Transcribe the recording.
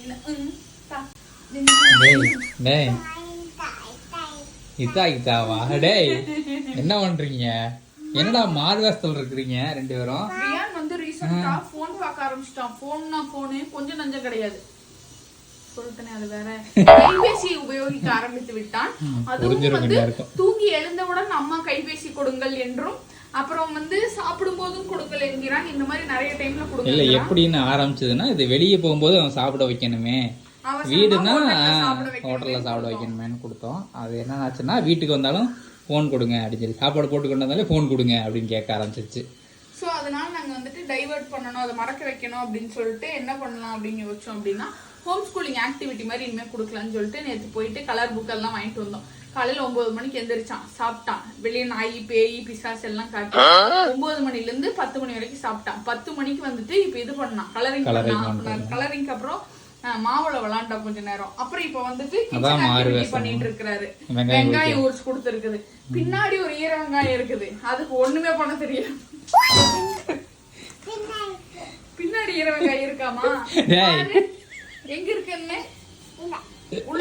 என்ன பண்றீங்க? என்னடா மார்வேஸ்தல் இருக்கிறீங்க ரெண்டு பேரும்? ரியான் வந்து ரீசன்ட்டா போன் பார்க்க ஆரம்பிச்சிட்டான். போனு கொஞ்சம் நஞ்சம் கிடையாது சொல்லிட்டேனே, அது வேற. கைபேசி உபயோகிக்க ஆரம்பித்து விட்டான். அதுவும் வந்து தூங்கி எழுந்தவுடன் அம்மா கைபேசி கொடுங்கள் என்றும், அப்புறம் வந்து சாப்பிடும் போதும் கொடுங்கள் என்கிறான். இந்த மாதிரி நிறைய டைம்ல கொடுங்க. இல்ல எப்படின்னு ஆரம்பிச்சதுன்னா, இது வெளியே போகும்போது அவன் சாப்பிட வைக்கணுமே, வீடுனா ஹோட்டல்ல சாப்பிட வைக்கணுமேன்னு கொடுத்தோம். அது என்ன ஆச்சுன்னா, வீட்டுக்கு வந்தாலும் போன் கொடுங்க அப்படின்னு சொல்லி, சாப்பாடு போட்டு கொண்டு வந்தாலே போன் கொடுங்க அப்படின்னு கேட்க ஆரம்பிச்சிருச்சு. ஸோ அதனால நாங்கள் வந்துட்டு டைவர்ட் பண்ணணும், அதை மறக்க வைக்கணும் அப்படின்னு சொல்லிட்டு என்ன பண்ணலாம் அப்படின்னு யோசிச்சோம் அப்படின்னா, ஹோம் ஸ்கூலிங் ஆக்டிவிட்டி மாதிரி இனிமேல் கொடுக்கலான்னு சொல்லிட்டு நேற்று போயிட்டு கலர் புக்கெல்லாம் வாங்கிட்டு வந்தோம். காலையில் 9 மணிக்கு எந்திரிச்சான், சாப்பிட்டான். வெளியே நாய் பேய் பிசாஸ் எல்லாம் காட்டி 9 மணிலேருந்து 10 மணி வரைக்கும் சாப்பிட்டான். 10 மணிக்கு வந்துட்டு இப்போ இது பண்ணான், கலரிங் பண்ணான். கலரிங்க்கு அப்புறம் மாவுள விளாண்டா கொஞ்ச நேரம். அப்புறம் இப்ப வந்துட்டு பண்ணிட்டு இருக்காரு. வெங்காயம் உரிச்சு கொடுத்துருக்குது. பின்னாடி ஒரு ஈர வெங்காயம் இருக்குது, அதுக்கு ஒண்ணுமே பண்ண தெரியும். பின்னாடி ஈர வெங்காயம் இருக்காமா? எங்க இருக்குன்னு உள்ள